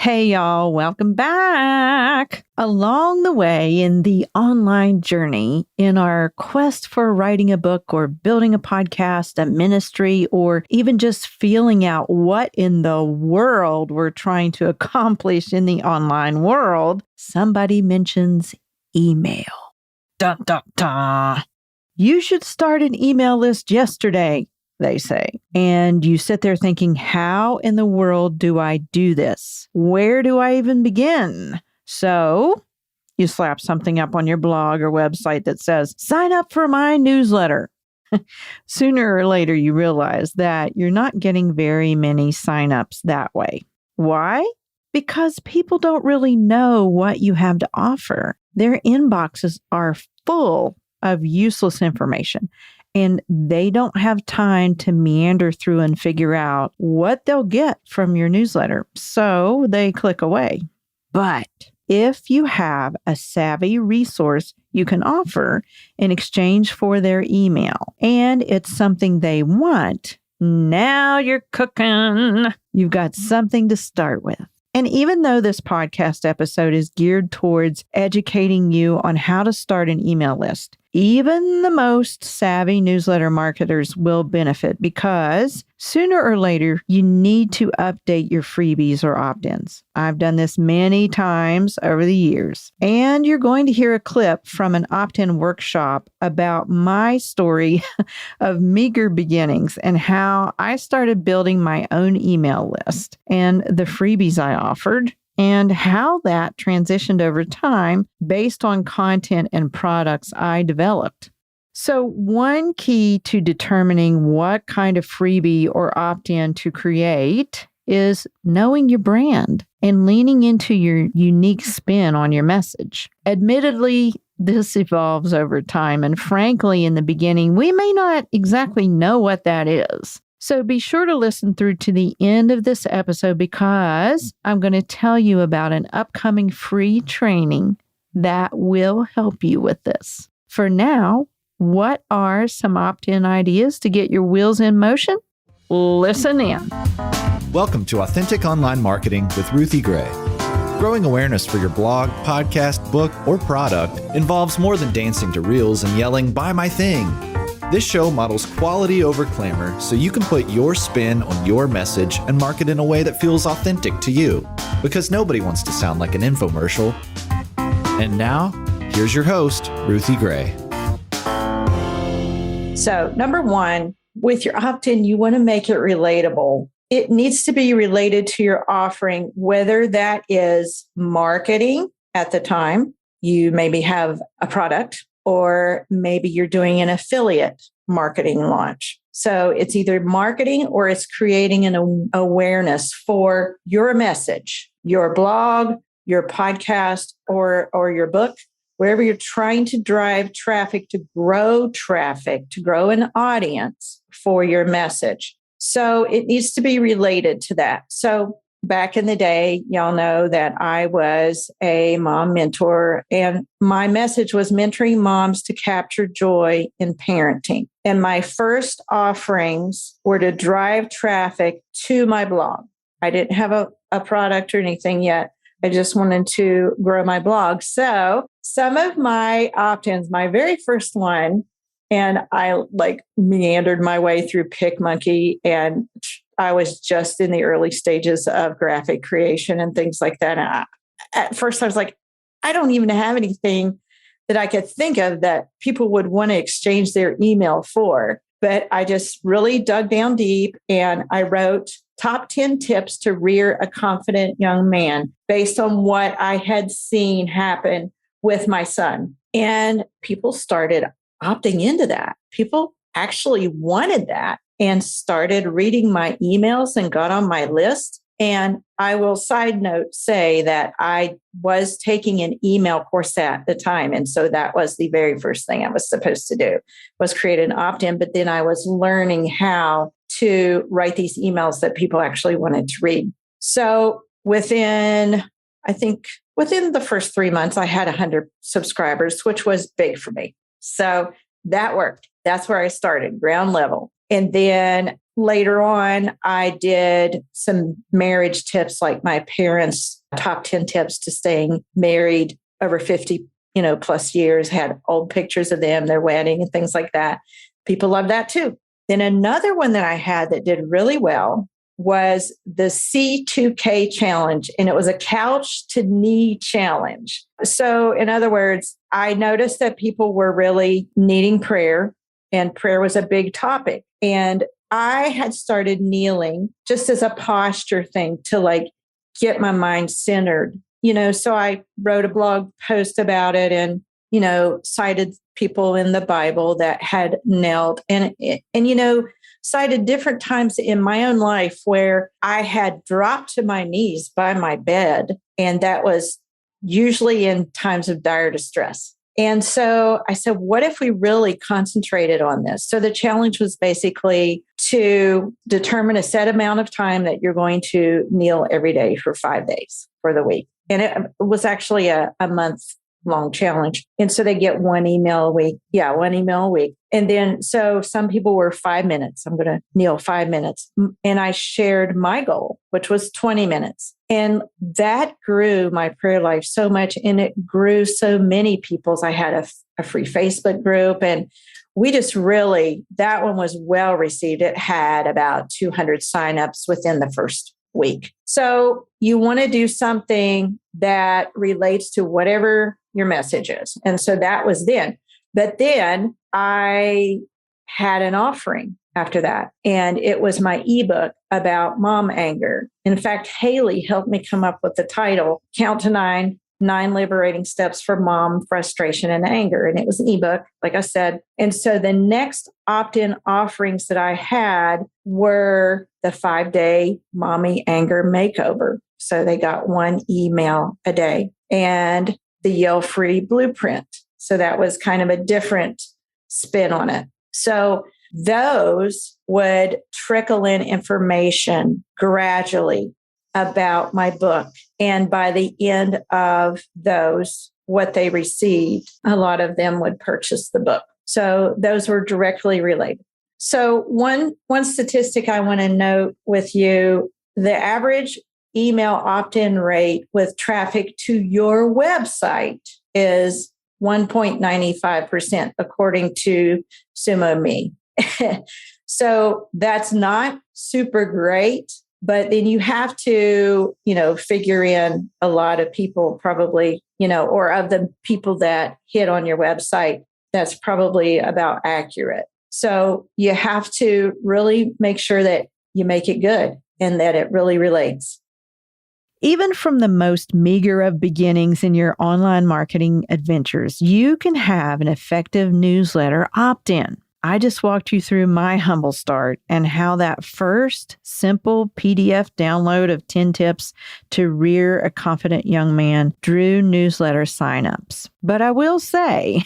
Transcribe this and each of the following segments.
Hey, y'all, welcome back. Along the way in the online journey, in our quest for writing a book or building a podcast, a ministry, or even just feeling out what in the world we're trying to accomplish in the online world, somebody mentions email. Dun, dun, dun. You should start an email list yesterday, they say. And you sit there thinking, how in the world do I do this? Where do I even begin? So you slap something up on your blog or website that says, sign up for my newsletter. Sooner or later, you realize that you're not getting very many signups that way. Why? Because people don't really know what you have to offer. Their inboxes are full of useless information, and they don't have time to meander through and figure out what they'll get from your newsletter. So they click away. But if you have a savvy resource you can offer in exchange for their email, and it's something they want, now you're cooking. You've got something to start with. And even though this podcast episode is geared towards educating you on how to start an email list, even the most savvy newsletter marketers will benefit because sooner or later, you need to update your freebies or opt-ins. I've done this many times over the years. And you're going to hear a clip from an opt-in workshop about my story of meager beginnings and how I started building my own email list and the freebies I offered, and how that transitioned over time based on content and products I developed. So one key to determining what kind of freebie or opt-in to create is knowing your brand and leaning into your unique spin on your message. Admittedly, this evolves over time, and frankly, in the beginning, we may not exactly know what that is. So be sure to listen through to the end of this episode because I'm going to tell you about an upcoming free training that will help you with this. For now, what are some opt-in ideas to get your wheels in motion? Listen in. Welcome to Authentic Online Marketing with Ruthie Gray. Growing awareness for your blog, podcast, book, or product involves more than dancing to reels and yelling, "Buy my thing." This show models quality over clamor so you can put your spin on your message and market in a way that feels authentic to you, because nobody wants to sound like an infomercial. And now, here's your host, Ruthie Gray. So, number one, with your opt-in, you want to make it relatable. It needs to be related to your offering, whether that is marketing at the time, you maybe have a product, or maybe you're doing an affiliate marketing launch. So it's either marketing or it's creating an awareness for your message, your blog, your podcast, or your book, wherever you're trying to drive traffic, to grow an audience for your message. So it needs to be related to that. So back in the day, y'all know that I was a mom mentor, and my message was mentoring moms to capture joy in parenting. And my first offerings were to drive traffic to my blog. I didn't have a product or anything yet. I just wanted to grow my blog. So some of my opt-ins, my very first one, and I meandered my way through PicMonkey, and I was just in the early stages of graphic creation and things like that. And at first I was like, I don't even have anything that I could think of that people would want to exchange their email for. But I just really dug down deep, and I wrote top 10 tips to rear a confident young man based on what I had seen happen with my son. And people started opting into that. People actually wanted that and started reading my emails and got on my list. And I will side note say that I was taking an email course at the time. And so that was the very first thing I was supposed to do, was create an opt-in. But then I was learning how to write these emails that people actually wanted to read. So within the first 3 months, I had 100 subscribers, which was big for me. So that worked. That's where I started, ground level. And then later on, I did some marriage tips, like my parents' top 10 tips to staying married over 50, plus years, had old pictures of them, their wedding and things like that. People love that too. Then another one that I had that did really well was the C2K challenge, and it was a couch to knee challenge. So in other words, I noticed that people were really needing prayer, and prayer was a big topic. And I had started kneeling just as a posture thing to like get my mind centered, so I wrote a blog post about it and, cited people in the Bible that had knelt and, cited different times in my own life where I had dropped to my knees by my bed. And that was usually in times of dire distress. And so I said, what if we really concentrated on this? So the challenge was basically to determine a set amount of time that you're going to kneel every day for 5 days for the week. And it was actually a month-long challenge. And so they get one email a week. Yeah, one email a week. And then, so some people were 5 minutes. I'm going to kneel 5 minutes. And I shared my goal, which was 20 minutes. And that grew my prayer life so much. And it grew so many people's. I had a free Facebook group, and we just really, that one was well received. It had about 200 signups within the first week. So you want to do something that relates to whatever your message is. And so that was then. But then I had an offering after that, and it was my ebook about mom anger. In fact, Haley helped me come up with the title, Count to 9 Liberating Steps for Mom Frustration and Anger. And it was an ebook, like I said. And so the next opt-in offerings that I had were the 5-day mommy anger makeover. So they got one email a day, and the yell-free blueprint. So that was kind of a different spin on it. So those would trickle in information gradually about my book. And by the end of those, what they received, a lot of them would purchase the book. So those were directly related. So one statistic I want to note with you, the average email opt-in rate with traffic to your website is 1.95%, according to Sumo Me. So that's not super great, but then you have to, figure in a lot of people probably, or of the people that hit on your website, that's probably about accurate. So you have to really make sure that you make it good and that it really relates. Even from the most meager of beginnings in your online marketing adventures, you can have an effective newsletter opt-in. I just walked you through my humble start and how that first simple PDF download of 10 tips to rear a confident young man drew newsletter signups. But I will say,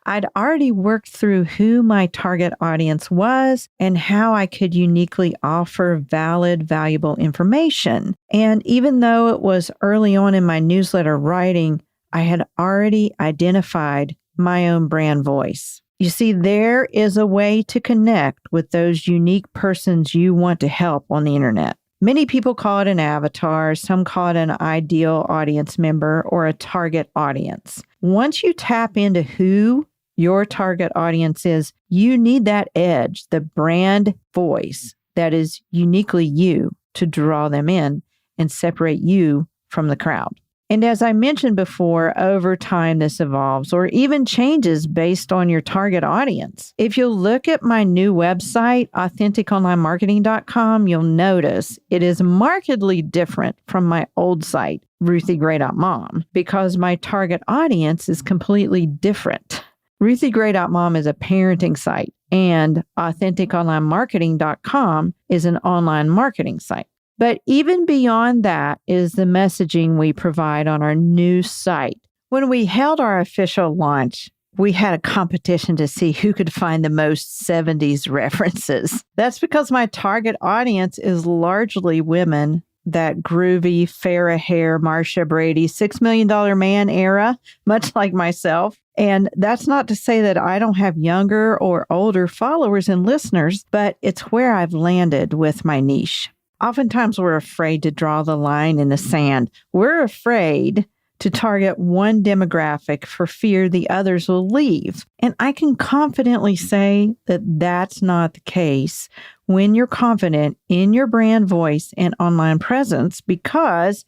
I'd already worked through who my target audience was and how I could uniquely offer valid, valuable information. And even though it was early on in my newsletter writing, I had already identified my own brand voice. You see, there is a way to connect with those unique persons you want to help on the internet. Many people call it an avatar. Some call it an ideal audience member or a target audience. Once you tap into who your target audience is, you need that edge, the brand voice that is uniquely you to draw them in and separate you from the crowd. And as I mentioned before, over time, this evolves or even changes based on your target audience. If you'll look at my new website, AuthenticOnlineMarketing.com, you'll notice it is markedly different from my old site, RuthieGray.mom, because my target audience is completely different. RuthieGray.mom is a parenting site, and AuthenticOnlineMarketing.com is an online marketing site. But even beyond that is the messaging we provide on our new site. When we held our official launch, we had a competition to see who could find the most 70s references. That's because my target audience is largely women that groovy Farrah hair, Marsha Brady, $6 million man era, much like myself. And that's not to say that I don't have younger or older followers and listeners, but it's where I've landed with my niche. Oftentimes we're afraid to draw the line in the sand. We're afraid to target one demographic for fear the others will leave. And I can confidently say that that's not the case when you're confident in your brand voice and online presence, because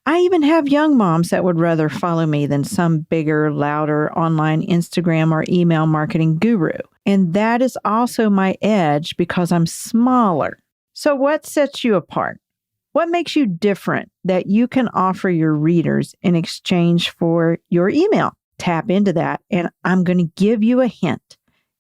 I even have young moms that would rather follow me than some bigger, louder online Instagram or email marketing guru. And that is also my edge because I'm smaller. So what sets you apart? What makes you different that you can offer your readers in exchange for your email? Tap into that, and I'm going to give you a hint.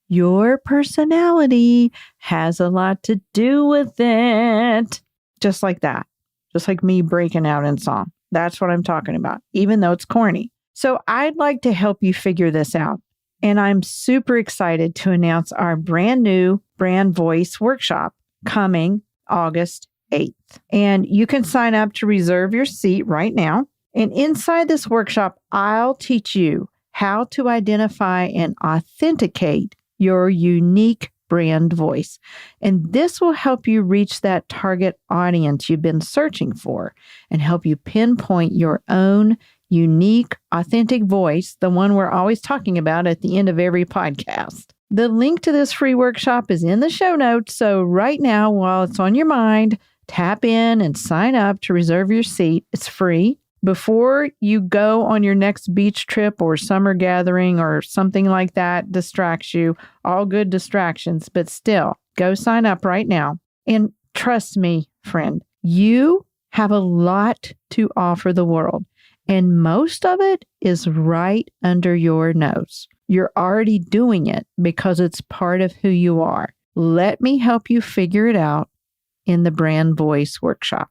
Your personality has a lot to do with it. Just like that. Just like me breaking out in song. That's what I'm talking about, even though it's corny. So I'd like to help you figure this out. And I'm super excited to announce our brand new brand voice workshop coming August 8th. And you can sign up to reserve your seat right now. And inside this workshop, I'll teach you how to identify and authenticate your unique brand voice. And this will help you reach that target audience you've been searching for and help you pinpoint your own unique, authentic voice, the one we're always talking about at the end of every podcast. The link to this free workshop is in the show notes. So right now, while it's on your mind, tap in and sign up to reserve your seat. It's free. Before you go on your next beach trip or summer gathering or something like that distracts you, all good distractions, but still, go sign up right now. And trust me, friend, you have a lot to offer the world, and most of it is right under your nose. You're already doing it because it's part of who you are. Let me help you figure it out in the Brand Voice Workshop.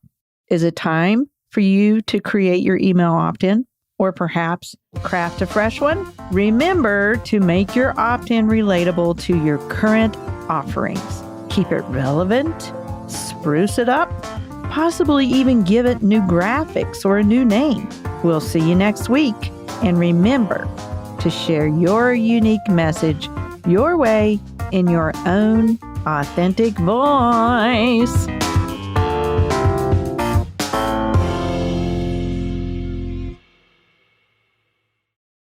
Is it time for you to create your email opt-in or perhaps craft a fresh one? Remember to make your opt-in relatable to your current offerings. Keep it relevant, spruce it up, possibly even give it new graphics or a new name. We'll see you next week. And remember to share your unique message your way in your own authentic voice.